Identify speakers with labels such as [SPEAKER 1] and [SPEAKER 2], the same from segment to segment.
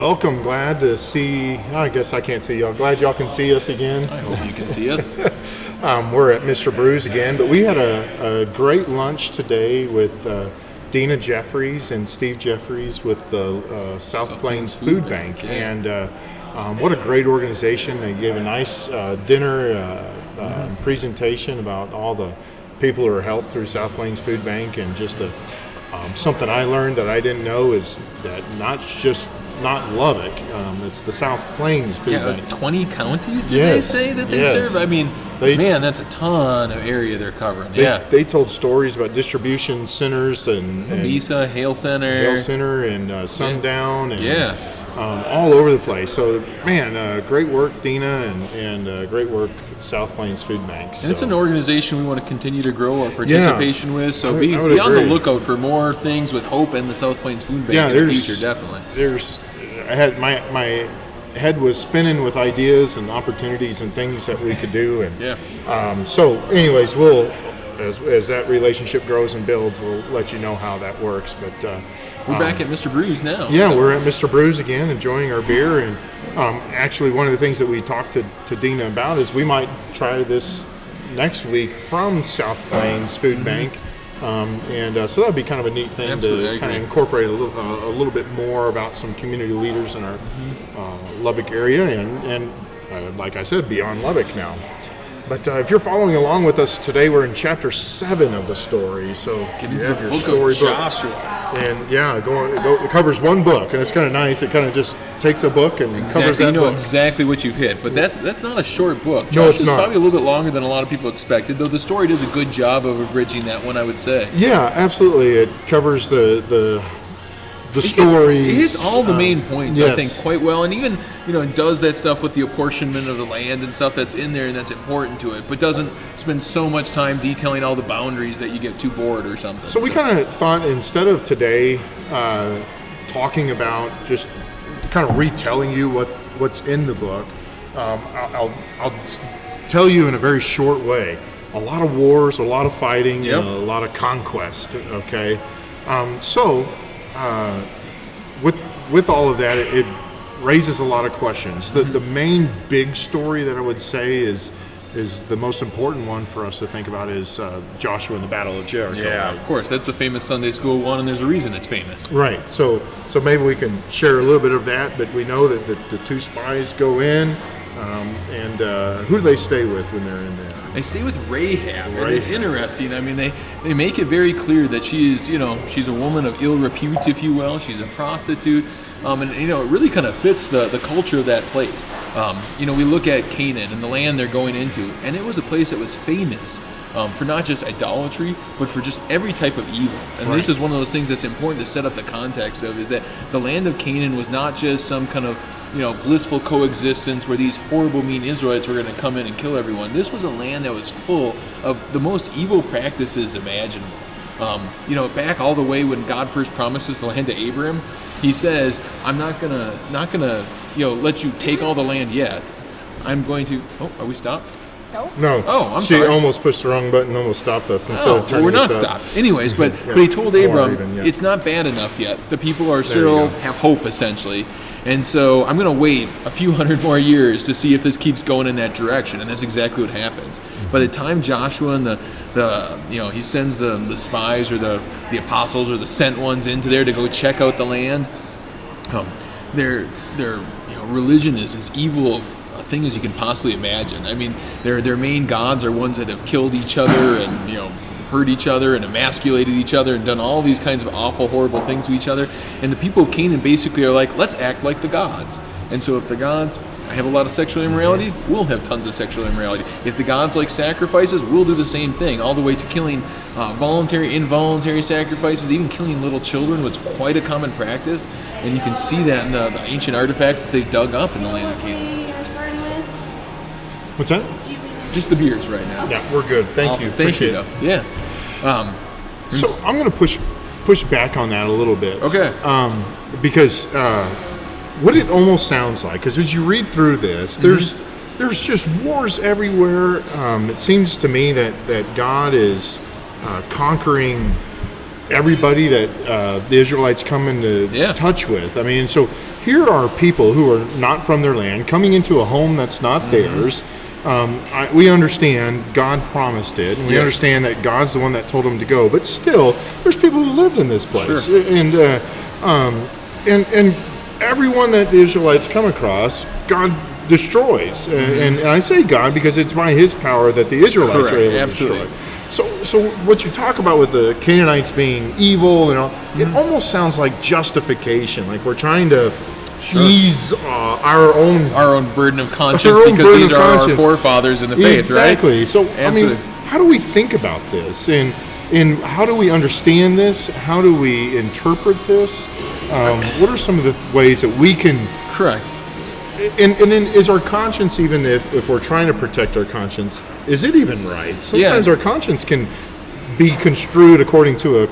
[SPEAKER 1] Welcome. Glad to see. I guess I can't see y'all. Glad y'all can see us again.
[SPEAKER 2] I hope you can see us.
[SPEAKER 1] We're at Mr. Brews again, but we had a great lunch today with Dina Jeffries and Steve Jeffries with the South Plains Food Bank.
[SPEAKER 2] Yeah.
[SPEAKER 1] And what a great organization. They gave a nice dinner presentation about all the people who are helped through South Plains Food Bank, and just something I learned that I didn't know is that not Lubbock, it's the South Plains Food Bank.
[SPEAKER 2] 20 counties, did they say that they serve? I mean, that's a ton of area they're covering.
[SPEAKER 1] They told stories about distribution centers and
[SPEAKER 2] Visa, Hale Center,
[SPEAKER 1] and Sundown, and all over the place. So, great work, Dina, and great work, South Plains Food Bank.
[SPEAKER 2] And it's an organization we want to continue to grow our participation with. So be on the lookout for more things with Hope and the South Plains Food Bank in the future, definitely.
[SPEAKER 1] I had my head was spinning with ideas and opportunities and things that we could do, and so anyways, we'll as that relationship grows and builds, we'll let you know how that works. But
[SPEAKER 2] we're back at Mr. Brews now.
[SPEAKER 1] We're at Mr. Brews again, enjoying our beer, and actually one of the things that we talked to Dina about is we might try this next week from South Plains Food Bank. So that'd be kind of a neat thing to kind of incorporate a little bit more about some community leaders in our Lubbock area, and like I said, beyond Lubbock now. But if you're following along with us today, we're in chapter 7 of the story. So if you have your story book, and it covers one book, and it's kind of nice. It kind of just takes a book and covers that book.
[SPEAKER 2] Exactly what you've hit, but that's not a short book.
[SPEAKER 1] No, it's not.
[SPEAKER 2] Probably a little bit longer than a lot of people expected, though the story does a good job of abridging that one, I would say.
[SPEAKER 1] Yeah, absolutely. It covers the stories.
[SPEAKER 2] It hits all the main points, I think, quite well, and even it does that stuff with the apportionment of the land and stuff that's in there and that's important to it, but doesn't spend so much time detailing all the boundaries that you get too bored or something.
[SPEAKER 1] So we kind of thought, instead of today talking about just kind of retelling you what's in the book, I'll tell you in a very short way. A lot of wars, a lot of fighting, and a lot of conquest. Okay, with all of that, it raises a lot of questions. The main big story that I would say is the most important one for us to think about is Joshua and the Battle of Jericho.
[SPEAKER 2] Yeah,
[SPEAKER 1] right?
[SPEAKER 2] Of course. That's the famous Sunday school one, and there's a reason it's famous.
[SPEAKER 1] Right. So maybe we can share a little bit of that, but we know that the two spies go in, and who do they stay with when they're in there?
[SPEAKER 2] They stay with Rahab, and it's interesting. I mean, they make it very clear that she is, she's a woman of ill repute, if you will. She's a prostitute. And it really kind of fits the culture of that place. We look at Canaan and the land they're going into, and it was a place that was famous for not just idolatry, but for just every type of evil. And this is one of those things that's important to set up the context of, is that the land of Canaan was not just some kind of blissful coexistence where these horrible, mean Israelites were going to come in and kill everyone. This was a land that was full of the most evil practices imaginable. Back all the way when God first promises the land to Abraham, He says, "I'm not gonna let you take all the land yet. I'm going to." Oh, are we stopped?
[SPEAKER 1] No.
[SPEAKER 2] Oh, I'm sorry.
[SPEAKER 1] She almost pushed the wrong button, almost stopped us instead of turning
[SPEAKER 2] we're not
[SPEAKER 1] us up.
[SPEAKER 2] stopped. Anyways, but he told Abram, it's not bad enough yet. The people are still have hope, essentially. And so I'm going to wait a few hundred more years to see if this keeps going in that direction, and that's exactly what happens. By the time Joshua and he sends the spies or the apostles or the sent ones into there to go check out the land, their religion is as evil a thing as you can possibly imagine. I mean, their main gods are ones that have killed each other and hurt each other and emasculated each other and done all these kinds of awful, horrible things to each other. And the people of Canaan basically are like, let's act like the gods. And so if the gods have a lot of sexual immorality, we'll have tons of sexual immorality. If the gods like sacrifices, we'll do the same thing, all the way to killing voluntary, involuntary sacrifices. Even killing little children was quite a common practice. And you can see that in the ancient artifacts that they dug up in the land of Canaan.
[SPEAKER 1] What's that?
[SPEAKER 2] Just the beers right now.
[SPEAKER 1] Yeah, we're good. Thank you.
[SPEAKER 2] Thank you. Yeah.
[SPEAKER 1] So I'm going to push back on that a little bit.
[SPEAKER 2] Okay.
[SPEAKER 1] Because what it almost sounds like, because as you read through this, there's just wars everywhere. It seems to me that God is conquering everybody that the Israelites come into touch with. I mean, so here are people who are not from their land coming into a home that's not theirs. We understand God promised it, and we understand that God's the one that told them to go. But still, there's people who lived in this place, and everyone that the Israelites come across, God destroys. And I say God because it's by His power that the Israelites are able to destroy. So what you talk about with the Canaanites being evil, it almost sounds like justification, like we're trying to ease our own
[SPEAKER 2] burden of conscience because these are our forefathers in the faith,
[SPEAKER 1] exactly.
[SPEAKER 2] Right?
[SPEAKER 1] So I mean, how do we think about this, and how do we understand this? How do we interpret this? What are some of the ways that we can
[SPEAKER 2] correct?
[SPEAKER 1] And then is our conscience, even if we're trying to protect our conscience, is it even right? Sometimes our conscience can be construed according to a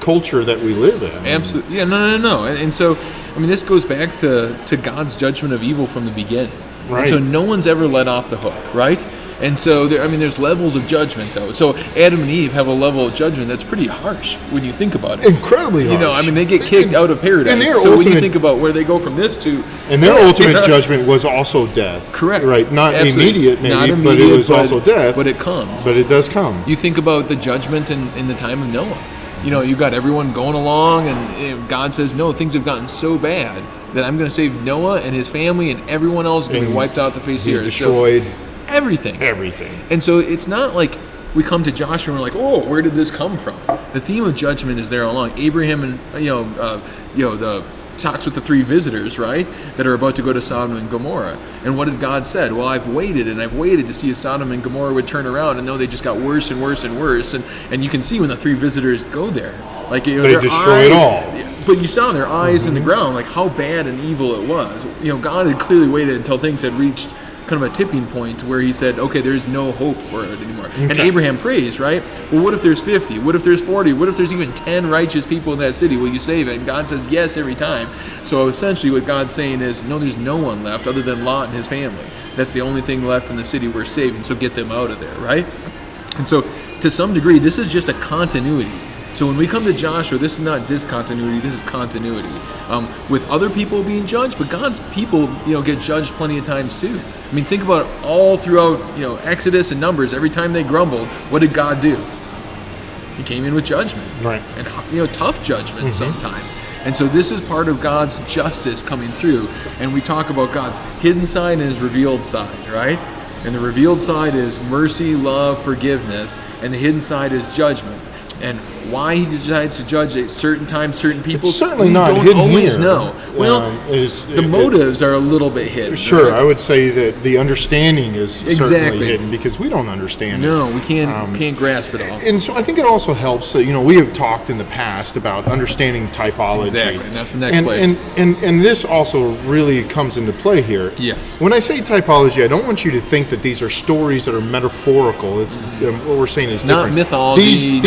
[SPEAKER 1] culture that we live in.
[SPEAKER 2] Absolutely. Yeah, no. And so, I mean, this goes back to God's judgment of evil from the beginning. Right. And so no one's ever let off the hook, right? And so, there's levels of judgment, though. So Adam and Eve have a level of judgment that's pretty harsh when you think about it.
[SPEAKER 1] Incredibly harsh.
[SPEAKER 2] They get kicked out of paradise. So when you think about where they go from this to...
[SPEAKER 1] And their ultimate judgment was also death.
[SPEAKER 2] Correct.
[SPEAKER 1] Right. Not immediate, maybe, but it was also death.
[SPEAKER 2] But it comes.
[SPEAKER 1] But it does come.
[SPEAKER 2] You think about the judgment in the time of Noah. You got everyone going along, and God says, no, things have gotten so bad that I'm going to save Noah and his family, and everyone else is going to be wiped out the face of the earth.
[SPEAKER 1] Destroyed.
[SPEAKER 2] Everything. And so it's not like we come to Joshua and we're like, oh, where did this come from? The theme of judgment is there all along. Abraham and the talks with the three visitors, right, that are about to go to Sodom and Gomorrah. And what did God said? Well, I've waited to see if Sodom and Gomorrah would turn around, and no, they just got worse and worse and worse. And you can see when the three visitors go there, like
[SPEAKER 1] they destroy it all.
[SPEAKER 2] But you saw their eyes in the ground, like how bad and evil it was. God had clearly waited until things had reached kind of a tipping point where He said, okay, there's no hope for it anymore. Okay. And Abraham prays, right? Well, what if there's 50? What if there's 40? What if there's even 10 righteous people in that city? Will you save it? And God says yes every time. So essentially what God's saying is, no, there's no one left other than Lot and his family. That's the only thing left in the city we're saving, so get them out of there, right? And so to some degree, this is just a continuity. So when we come to Joshua, this is not discontinuity, this is continuity. With other people being judged, but God's people, get judged plenty of times too. I mean, think about it all throughout, Exodus and Numbers. Every time they grumbled, what did God do? He came in with judgment.
[SPEAKER 1] Right.
[SPEAKER 2] And, tough judgment sometimes. And so this is part of God's justice coming through. And we talk about God's hidden side and His revealed side, right? And the revealed side is mercy, love, forgiveness. And the hidden side is judgment. And why He decides to judge at certain times certain people,
[SPEAKER 1] it's certainly
[SPEAKER 2] we
[SPEAKER 1] not
[SPEAKER 2] don't
[SPEAKER 1] hidden
[SPEAKER 2] always
[SPEAKER 1] here.
[SPEAKER 2] know. Well, the motives are a little bit hidden.
[SPEAKER 1] Sure,
[SPEAKER 2] right?
[SPEAKER 1] I would say that the understanding is certainly hidden because we don't understand it.
[SPEAKER 2] No, we can't grasp it all.
[SPEAKER 1] And so I think it also helps that, we have talked in the past about understanding typology.
[SPEAKER 2] Exactly, and that's the next place.
[SPEAKER 1] And this also really comes into play here.
[SPEAKER 2] Yes.
[SPEAKER 1] When I say typology, I don't want you to think that these are stories that are metaphorical. It's what we're saying is different.
[SPEAKER 2] Not mythology.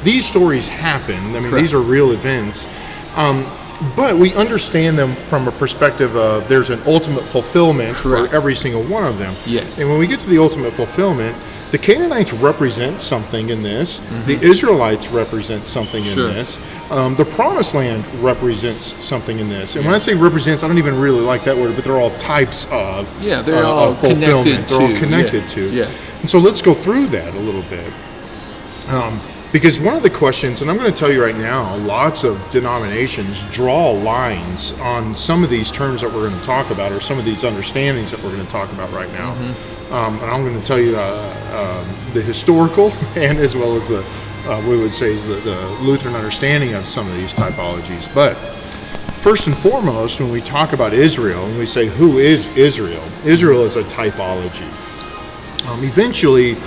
[SPEAKER 1] These stories happen. I mean,
[SPEAKER 2] Correct.
[SPEAKER 1] These are real events. But we understand them from a perspective of there's an ultimate fulfillment
[SPEAKER 2] Correct.
[SPEAKER 1] for every single one of them.
[SPEAKER 2] Yes.
[SPEAKER 1] And when we get to the ultimate fulfillment, the Canaanites represent something in this. The Israelites represent something in this. The Promised Land represents something in this. And when I say represents, I don't even really like that word, but they're all types of
[SPEAKER 2] they're all
[SPEAKER 1] fulfillment.
[SPEAKER 2] connected
[SPEAKER 1] They're all connected to.
[SPEAKER 2] Yes.
[SPEAKER 1] And so let's go through that a little bit. Because one of the questions, and I'm going to tell you right now, lots of denominations draw lines on some of these terms that we're going to talk about, or some of these understandings that we're going to talk about right now. And I'm going to tell you the historical and as well as the, we would say, the Lutheran understanding of some of these typologies. But first and foremost, when we talk about Israel, and we say, who is Israel? Israel is a typology. Eventually,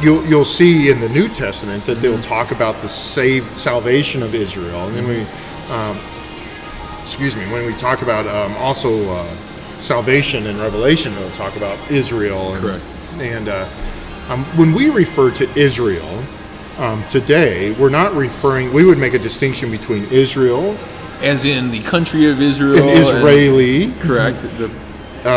[SPEAKER 1] you'll see in the New Testament that they'll talk about the salvation of Israel, and then when we talk about also salvation in Revelation, we'll talk about Israel.
[SPEAKER 2] Correct.
[SPEAKER 1] And when we refer to Israel today, we're not referring. We would make a distinction between Israel,
[SPEAKER 2] as in the country of Israel,
[SPEAKER 1] and Israeli.
[SPEAKER 2] Correct. The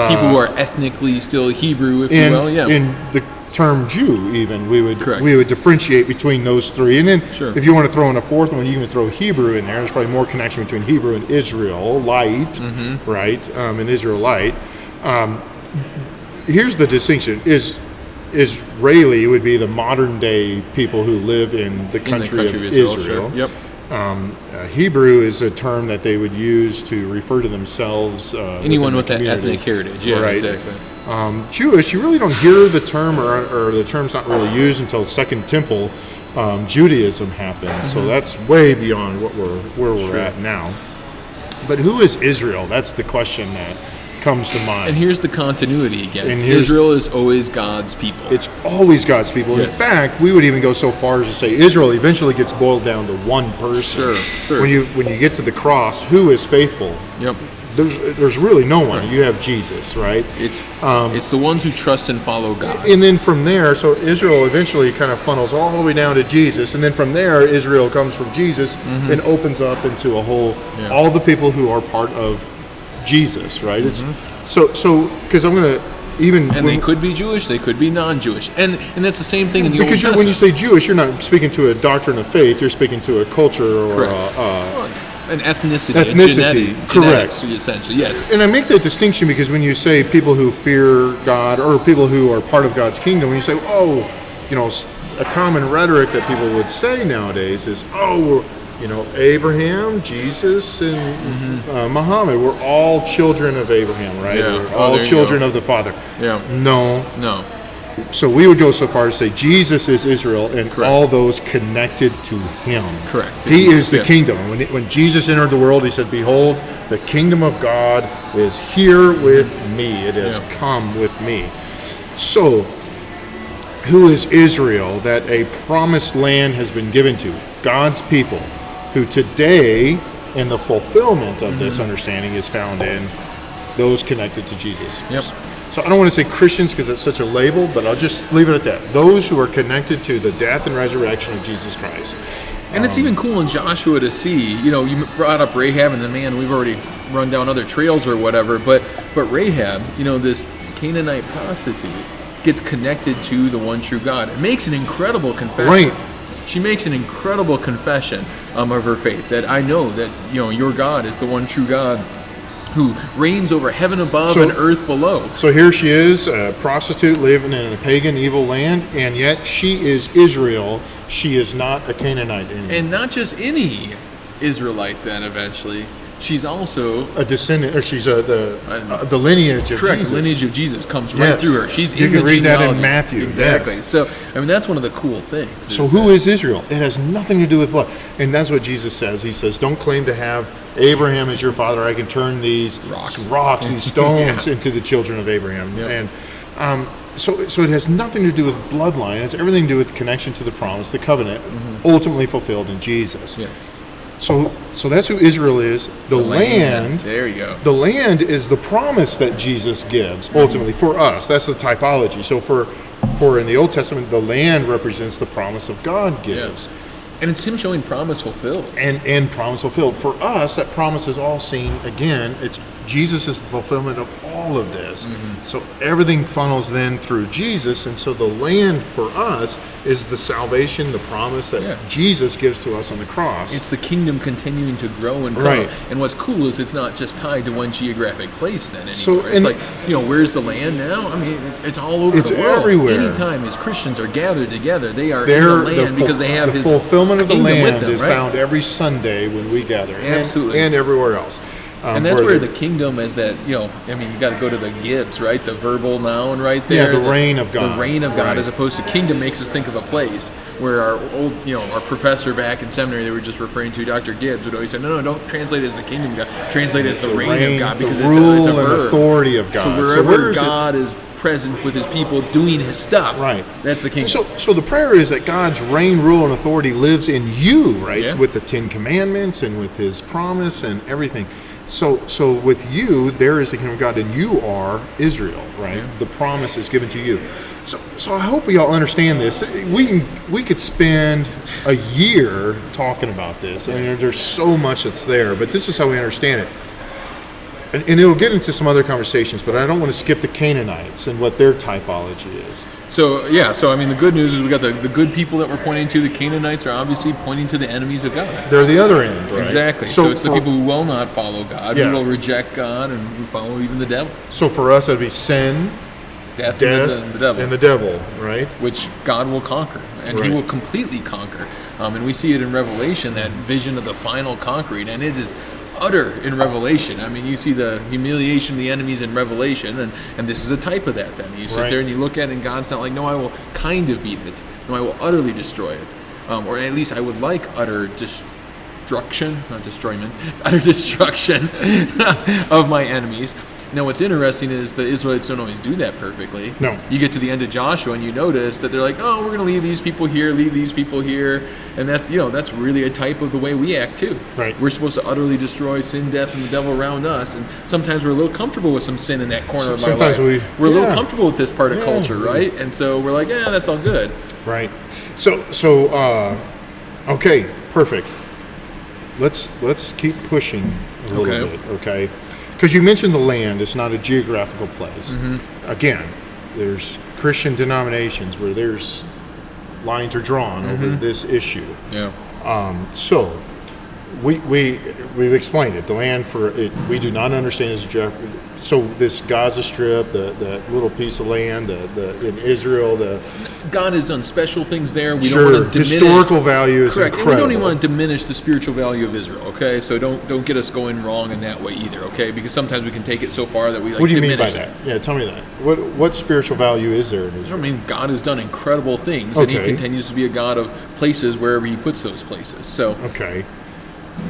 [SPEAKER 2] people who are ethnically still Hebrew, if you will. Yeah.
[SPEAKER 1] In the term Jew, even we would
[SPEAKER 2] Correct.
[SPEAKER 1] differentiate between those three, and then
[SPEAKER 2] Sure.
[SPEAKER 1] if you want to throw in a fourth one, you can throw Hebrew in there. There's probably more connection between Hebrew and Israelite, right? And Israelite. Here's the distinction: Israeli would be the modern day people who live in the country of Israel.
[SPEAKER 2] Sure. Yep.
[SPEAKER 1] Hebrew is a term that they would use to refer to themselves.
[SPEAKER 2] Anyone with that ethnic heritage, yeah,
[SPEAKER 1] right.
[SPEAKER 2] exactly.
[SPEAKER 1] Jewish, you really don't hear the term, or the term's not really used until Second Temple Judaism happened. So that's way beyond where we're at now. But who is Israel? That's the question that comes to mind.
[SPEAKER 2] And here's the continuity again. Israel is always God's people.
[SPEAKER 1] It's always God's people.
[SPEAKER 2] Yes.
[SPEAKER 1] In fact, we would even go so far as to say Israel eventually gets boiled down to one person.
[SPEAKER 2] Sure.
[SPEAKER 1] When you get to the cross, who is faithful?
[SPEAKER 2] Yep.
[SPEAKER 1] There's really no one. You have Jesus, right?
[SPEAKER 2] It's the ones who trust and follow God.
[SPEAKER 1] And then from there, so Israel eventually kind of funnels all the way down to Jesus, and then from there, Israel comes from Jesus and opens up into a whole, all the people who are part of Jesus, right? It's so because I'm going to even
[SPEAKER 2] and they could be Jewish, they could be non-Jewish, and that's the same thing in the Old Testament.
[SPEAKER 1] Because when you say Jewish, you're not speaking to a doctrine of faith; you're speaking to a culture or
[SPEAKER 2] an ethnicity,
[SPEAKER 1] correct?
[SPEAKER 2] Genetics, essentially, yes.
[SPEAKER 1] And I make that distinction because when you say people who fear God or people who are part of God's kingdom, when you say, a common rhetoric that people would say nowadays is, Abraham, Jesus, and Muhammad, we're all children of Abraham, right?
[SPEAKER 2] Yeah.
[SPEAKER 1] We're all children of the Father.
[SPEAKER 2] Yeah.
[SPEAKER 1] No. So we would go so far as to say Jesus is Israel and all those connected to him.
[SPEAKER 2] Correct.
[SPEAKER 1] He is the kingdom. When Jesus entered the world, he said, behold, the kingdom of God is here with me. It has come with me. So, who is Israel that a promised land has been given to? God's people, who today, in the fulfillment of this understanding, is found in those connected to Jesus.
[SPEAKER 2] Yep.
[SPEAKER 1] So I don't want to say Christians because it's such a label, but I'll just leave it at that. Those who are connected to the death and resurrection of Jesus Christ.
[SPEAKER 2] And it's even cool in Joshua to see, you brought up Rahab, and we've already run down other trails or whatever, but Rahab, this Canaanite prostitute, gets connected to the one true God. It makes an incredible confession.
[SPEAKER 1] Right.
[SPEAKER 2] She makes an incredible confession of her faith, that I know that, your God is the one true God who reigns over heaven above and earth below.
[SPEAKER 1] So here she is, a prostitute living in a pagan, evil land, and yet she is Israel. She is not a Canaanite anymore.
[SPEAKER 2] And not just any Israelite then, eventually. She's also
[SPEAKER 1] a descendant, or she's the lineage of
[SPEAKER 2] correct,
[SPEAKER 1] Jesus.
[SPEAKER 2] The lineage of Jesus comes right through her. She's
[SPEAKER 1] you
[SPEAKER 2] in
[SPEAKER 1] can
[SPEAKER 2] the
[SPEAKER 1] read that in
[SPEAKER 2] genealogy.
[SPEAKER 1] Matthew.
[SPEAKER 2] Exactly.
[SPEAKER 1] Yes.
[SPEAKER 2] So, that's one of the cool things.
[SPEAKER 1] So who is Israel? It has nothing to do with blood. And that's what Jesus says. He says, don't claim to have Abraham as your father. I can turn these rocks these stones into the children of Abraham.
[SPEAKER 2] Yep.
[SPEAKER 1] And so it has nothing to do with bloodline. It has everything to do with connection to the promise, the covenant, ultimately fulfilled in Jesus.
[SPEAKER 2] Yes.
[SPEAKER 1] So that's who Israel is. The land.
[SPEAKER 2] There you go.
[SPEAKER 1] The land is the promise that Jesus gives ultimately for us. That's the typology. So for in the Old Testament, the land represents the promise of God gives.
[SPEAKER 2] Yeah. And it's him showing promise fulfilled.
[SPEAKER 1] And promise fulfilled. For us, that promise is all seen again. It's Jesus is the fulfillment of all of this. So everything funnels then through Jesus, and so the land for us is the salvation, the promise that Jesus gives to us on the cross.
[SPEAKER 2] It's the kingdom continuing to grow and grow.
[SPEAKER 1] Right.
[SPEAKER 2] And what's cool is it's not just tied to one geographic place then anymore.
[SPEAKER 1] So,
[SPEAKER 2] it's like, where's the land now? I mean, it's all over the world.
[SPEAKER 1] Everywhere.
[SPEAKER 2] Anytime as Christians are gathered together, they are in the land because they have his
[SPEAKER 1] fulfillment of the land
[SPEAKER 2] with them,
[SPEAKER 1] is found every Sunday when we gather.
[SPEAKER 2] Absolutely.
[SPEAKER 1] And everywhere else.
[SPEAKER 2] And that's where the kingdom is that, you got to go to the Gibbs, right? The verbal noun right there.
[SPEAKER 1] Yeah, the reign of God.
[SPEAKER 2] The reign of God,
[SPEAKER 1] right.
[SPEAKER 2] As opposed to kingdom makes us think of a place where our old, our professor back in seminary they were just referring to, Dr. Gibbs, would always say, no, don't translate it as the kingdom of God. Translate it as the reign of God because it's a verb.
[SPEAKER 1] And authority of God.
[SPEAKER 2] So wherever God is present with his people doing his stuff,
[SPEAKER 1] right?
[SPEAKER 2] That's the kingdom.
[SPEAKER 1] So the prayer is that God's reign, rule, and authority lives in you, right?
[SPEAKER 2] Yeah.
[SPEAKER 1] With the 10 Commandments and with his promise and everything. So with you, there is the kingdom of God, and you are Israel, right? Yeah. The promise is given to you. So I hope we all understand this. We could spend a year talking about this. I mean, there's so much that's there, but this is how we understand it. And it'll get into some other conversations, but I don't want to skip the Canaanites and what their typology is.
[SPEAKER 2] So I mean, the good news is we got the good people that we're pointing to. The Canaanites are obviously pointing to the enemies of God.
[SPEAKER 1] They're the other end, right?
[SPEAKER 2] Exactly. So it's the people who will not follow God,
[SPEAKER 1] Yeah.
[SPEAKER 2] who will reject God, and who follow even the devil.
[SPEAKER 1] So for us, it'd be sin,
[SPEAKER 2] Death
[SPEAKER 1] and the devil, right?
[SPEAKER 2] Which God will conquer, and
[SPEAKER 1] Right.
[SPEAKER 2] He will completely conquer. And we see it in Revelation, that vision of the final conquering, and it is utter in Revelation. I mean, you see the humiliation of the enemies in Revelation, and this is a type of that. Then you sit
[SPEAKER 1] Right.
[SPEAKER 2] there and you look at it, and God's not like, no, I will kind of beat it. No, I will utterly destroy it. Or at least I would like utter destruction, not destroyment, utter destruction of my enemies. Now, what's interesting is the Israelites don't always do that perfectly.
[SPEAKER 1] No.
[SPEAKER 2] You get to the end of Joshua and you notice that they're like, oh, we're going to leave these people here, and that's that's really a type of the way we act too.
[SPEAKER 1] Right.
[SPEAKER 2] We're supposed to utterly destroy sin, death, and the devil around us, and sometimes we're a little comfortable with some sin in that corner of my
[SPEAKER 1] Sometimes
[SPEAKER 2] life. We're a little
[SPEAKER 1] yeah.
[SPEAKER 2] comfortable with this part of
[SPEAKER 1] Yeah.
[SPEAKER 2] culture, right? And so we're like, yeah, that's all good.
[SPEAKER 1] Right. So okay, perfect. Let's keep pushing a little
[SPEAKER 2] Okay.
[SPEAKER 1] bit, okay? Because you mentioned the land, it's not a geographical place.
[SPEAKER 2] Mm-hmm.
[SPEAKER 1] Again, there's Christian denominations where there's lines are drawn over this issue.
[SPEAKER 2] Yeah.
[SPEAKER 1] So we've explained it. The land for it, we do not understand as a so this Gaza Strip, the little piece of land, the in Israel,
[SPEAKER 2] God has done special things there. We
[SPEAKER 1] sure,
[SPEAKER 2] don't want to diminish
[SPEAKER 1] historical value is
[SPEAKER 2] correct.
[SPEAKER 1] incredible.
[SPEAKER 2] And we don't even want to diminish the spiritual value of Israel. Okay, so don't get us going wrong in that way either. Okay, because sometimes we can take it so far that we like.
[SPEAKER 1] What do you mean by
[SPEAKER 2] diminish
[SPEAKER 1] that? Yeah, tell me that. What spiritual value is there in
[SPEAKER 2] I
[SPEAKER 1] Israel?
[SPEAKER 2] mean, God has done incredible things, and He
[SPEAKER 1] Okay.
[SPEAKER 2] continues to be a God of places wherever He puts those places. So
[SPEAKER 1] Okay.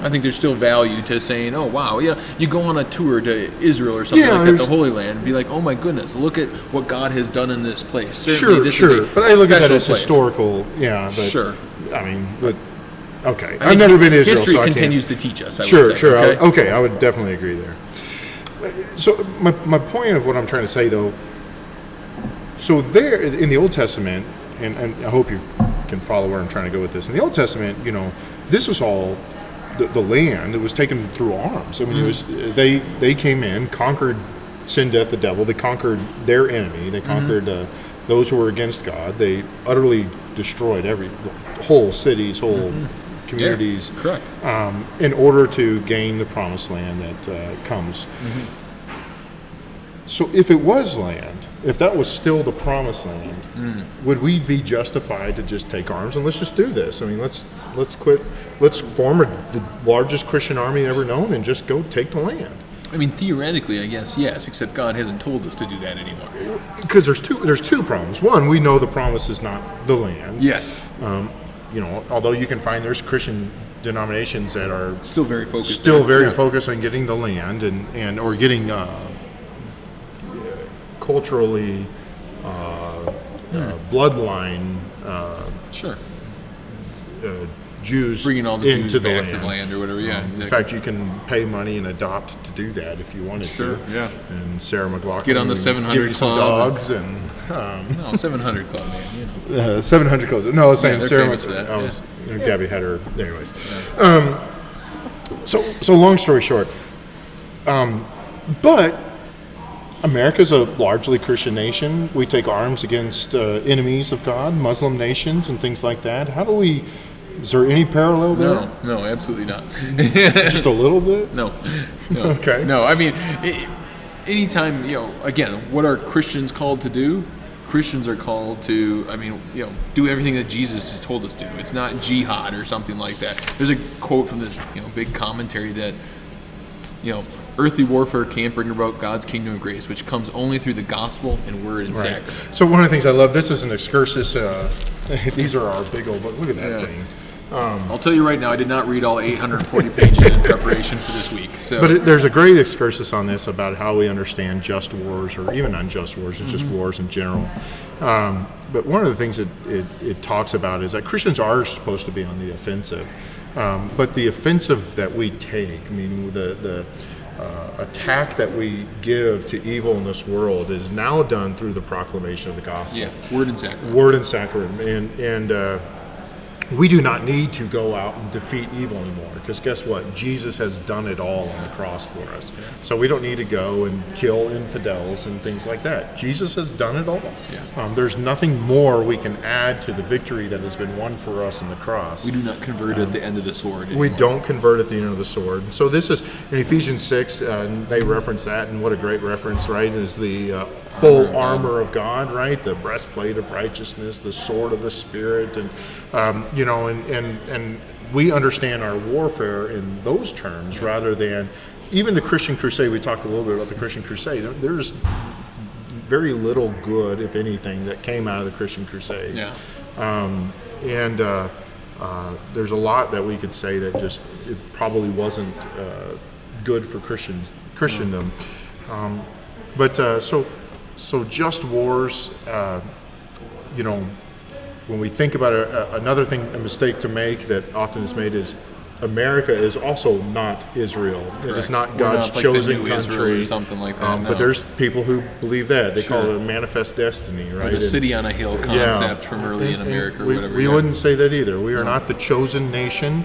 [SPEAKER 2] I think there's still value to saying, oh, wow, yeah, you go on a tour to Israel or something
[SPEAKER 1] Yeah,
[SPEAKER 2] like that, the
[SPEAKER 1] there's-
[SPEAKER 2] Holy Land, and be like, oh my goodness, look at what God has done in this place. Certainly,
[SPEAKER 1] Sure,
[SPEAKER 2] this
[SPEAKER 1] sure.
[SPEAKER 2] is a
[SPEAKER 1] But I look at that
[SPEAKER 2] special
[SPEAKER 1] as
[SPEAKER 2] place.
[SPEAKER 1] historical. Yeah, but
[SPEAKER 2] Sure.
[SPEAKER 1] I mean, but okay.
[SPEAKER 2] I
[SPEAKER 1] I've
[SPEAKER 2] think
[SPEAKER 1] never been to Israel,
[SPEAKER 2] history
[SPEAKER 1] so I
[SPEAKER 2] continues to teach us, I
[SPEAKER 1] Sure,
[SPEAKER 2] would say.
[SPEAKER 1] sure.
[SPEAKER 2] Okay?
[SPEAKER 1] Okay, I would definitely agree there. So my point of what I'm trying to say, though, so there in the Old Testament, and I hope you can follow where I'm trying to go with this. In the Old Testament, this was all the land. It was taken through arms. I mean, it was they came in, conquered sin, death, the devil. They conquered their enemy. They conquered those who were against God. They utterly destroyed whole cities, whole communities.
[SPEAKER 2] Yeah, correct.
[SPEAKER 1] In order to gain the promised land that comes. So if it was land, if that was still the promised land, would we be justified to just take arms and let's just do this? I mean, let's quit. Let's form the largest Christian army ever known and just go take the land.
[SPEAKER 2] I mean, theoretically, I guess, yes, except God hasn't told us to do that anymore.
[SPEAKER 1] Because there's two problems. One, we know the promise is not the land.
[SPEAKER 2] Yes.
[SPEAKER 1] Although you can find there's Christian denominations that are
[SPEAKER 2] Still very focused.
[SPEAKER 1] still
[SPEAKER 2] there.
[SPEAKER 1] very
[SPEAKER 2] Yeah.
[SPEAKER 1] focused on getting the land and or getting culturally bloodline
[SPEAKER 2] Sure.
[SPEAKER 1] Jews
[SPEAKER 2] Bringing all the
[SPEAKER 1] into
[SPEAKER 2] Jews back to the land or whatever, yeah, exactly.
[SPEAKER 1] In fact, you can pay money and adopt to do that if you wanted
[SPEAKER 2] Sure,
[SPEAKER 1] to.
[SPEAKER 2] yeah.
[SPEAKER 1] And Sarah McLachlan
[SPEAKER 2] Get on the
[SPEAKER 1] would
[SPEAKER 2] 700
[SPEAKER 1] give you some
[SPEAKER 2] club
[SPEAKER 1] dogs and
[SPEAKER 2] No, 700 Club, man.
[SPEAKER 1] 700 clothes. No, I was saying
[SPEAKER 2] they're
[SPEAKER 1] Sarah.
[SPEAKER 2] famous for that,
[SPEAKER 1] I was, Gabby had her. Anyways, so long story short, but America's a largely Christian nation. We take arms against enemies of God, Muslim nations, and things like that. How do we? Is there any parallel there?
[SPEAKER 2] No, absolutely not.
[SPEAKER 1] Just a little bit.
[SPEAKER 2] No.
[SPEAKER 1] Okay.
[SPEAKER 2] No, I mean, anytime, again, what are Christians called to do? Christians are called to, do everything that Jesus has told us to. It's not jihad or something like that. There's a quote from this, big commentary that, earthly warfare can't bring about God's kingdom of grace, which comes only through the gospel and word and
[SPEAKER 1] Right.
[SPEAKER 2] sacrament.
[SPEAKER 1] So one of the things I love, this is an excursus. These are our big old, look at that
[SPEAKER 2] Yeah.
[SPEAKER 1] thing.
[SPEAKER 2] I'll tell you right now, I did not read all 840 pages in preparation for this week. So,
[SPEAKER 1] But there's a great excursus on this about how we understand just wars or even unjust wars. It's just wars in general. But one of the things that it talks about is that Christians are supposed to be on the offensive. But the offensive that we take, meaning the attack that we give to evil in this world, is now done through the proclamation of the gospel.
[SPEAKER 2] yeah, word and sacrament.
[SPEAKER 1] Word and sacrament. And we do not need to go out and defeat evil anymore, because guess what? Jesus has done it all on the cross for us. Yeah. So we don't need to go and kill infidels and things like that. Jesus has done it all. Yeah. There's nothing more we can add to the victory that has been won for us in the cross.
[SPEAKER 2] We do not convert at the end of the sword anymore.
[SPEAKER 1] We don't convert at the end of the sword. So this is in Ephesians 6, they reference that, and what a great reference, right? Is the full armor of God, right? The breastplate of righteousness, the sword of the Spirit, and and we understand our warfare in those terms rather than even the Christian crusade. We talked a little bit about the Christian crusade. There's very little good, if anything, that came out of the Christian crusades. Yeah. There's a lot that we could say that just it probably wasn't good for Christendom. So just wars, when we think about another thing, a mistake to make that often is made is America is also not Israel. Correct. It is not God's chosen country
[SPEAKER 2] or something like that. No.
[SPEAKER 1] But there's people who believe that. They call it a manifest destiny, right?
[SPEAKER 2] Or the city on a hill concept from early in America or whatever.
[SPEAKER 1] We wouldn't say that either. We are not the chosen nation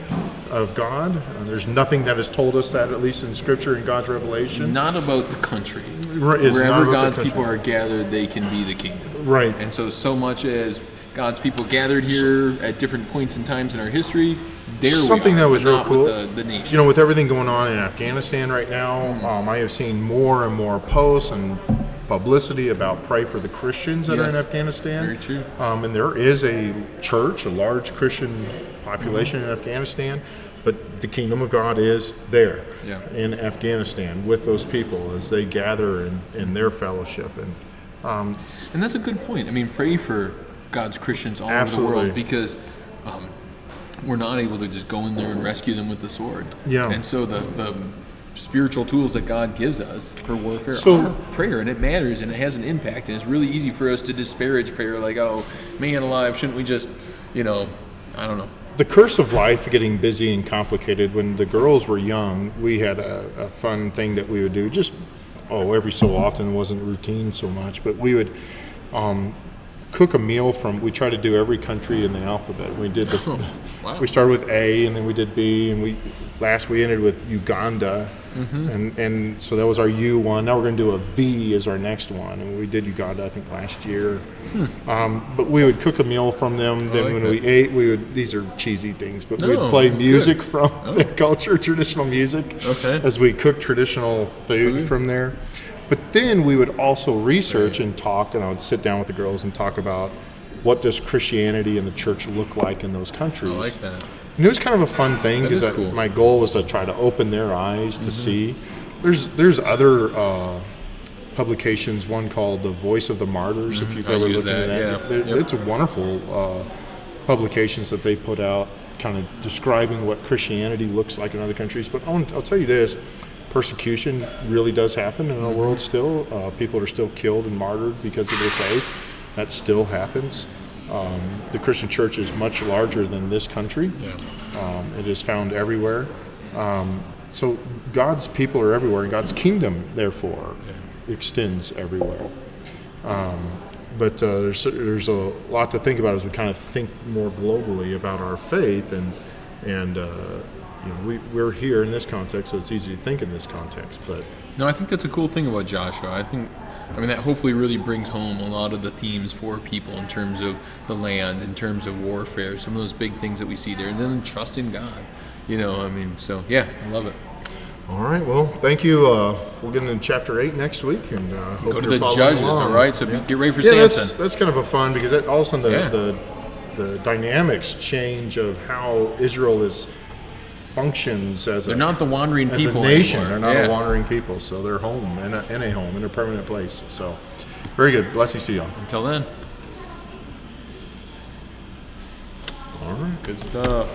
[SPEAKER 1] of God. There's nothing that has told us that, at least in Scripture and God's revelation.
[SPEAKER 2] Not about the country.
[SPEAKER 1] Right.
[SPEAKER 2] Wherever God's people are gathered, they can be the kingdom.
[SPEAKER 1] Right.
[SPEAKER 2] And so much as God's people gathered here at different points and times in our history,
[SPEAKER 1] something that was real cool.
[SPEAKER 2] With the nation.
[SPEAKER 1] With everything going on in Afghanistan right now, I have seen more and more posts and publicity about pray for the Christians that are in Afghanistan.
[SPEAKER 2] Very true.
[SPEAKER 1] And there is a church, a large Christian population in Afghanistan, but the kingdom of God is there in Afghanistan with those people as they gather in their fellowship. And
[SPEAKER 2] that's a good point. I mean, pray for God's Christians all over the world, because we're not able to just go in there and rescue them with the sword. Yeah. And so the spiritual tools that God gives us for warfare are prayer, and it matters, and it has an impact, and it's really easy for us to disparage prayer, like, oh, man alive, shouldn't we just, I don't know.
[SPEAKER 1] The curse of life getting busy and complicated. When the girls were young, we had a fun thing that we would do, just every so often. It wasn't routine so much, but we would cook a meal we try to do every country in the alphabet. We did we started with A, and then we did B, and we ended with Uganda, and so that was our U one. Now we're going to do a V as our next one, and we did Uganda, I think, last year. But we would cook a meal from them. Then when we ate, these are cheesy things, but we would play music from their culture, traditional music, as we cooked traditional food from there. But then we would also research and talk, and I would sit down with the girls and talk about what does Christianity and the church look like in those countries. I
[SPEAKER 2] like that.
[SPEAKER 1] And it was kind of a fun thing, because my goal was to try to open their eyes to see. There's other publications, one called The Voice of the Martyrs, if you've ever looked into that. It's a wonderful publications that they put out, kind of describing what Christianity looks like in other countries. But I'll tell you this. Persecution really does happen in our world still. People are still killed and martyred because of their faith. That still happens. The Christian church is much larger than this country. It is found everywhere. So God's people are everywhere, and God's kingdom, therefore, extends everywhere. But there's a lot to think about as we kind of think more globally about our faith, and we're here in this context, so it's easy to think in this context. But
[SPEAKER 2] no, I think that's a cool thing about Joshua. I mean, that hopefully really brings home a lot of the themes for people in terms of the land, in terms of warfare, some of those big things that we see there, and then trust in God. So I love it.
[SPEAKER 1] All right, well, thank you. We'll get into chapter 8 next week, and hope
[SPEAKER 2] go to
[SPEAKER 1] you're
[SPEAKER 2] the Judges.
[SPEAKER 1] along.
[SPEAKER 2] All right, so get ready for Samson.
[SPEAKER 1] That's kind of a fun, because all of a sudden the dynamics change of how Israel functions they're
[SPEAKER 2] not the wandering people
[SPEAKER 1] a nation.
[SPEAKER 2] Anymore.
[SPEAKER 1] They're not a wandering people, so they're home in a home, in a permanent place. So very good. Blessings to y'all.
[SPEAKER 2] Until then.
[SPEAKER 1] All right.
[SPEAKER 2] Good stuff.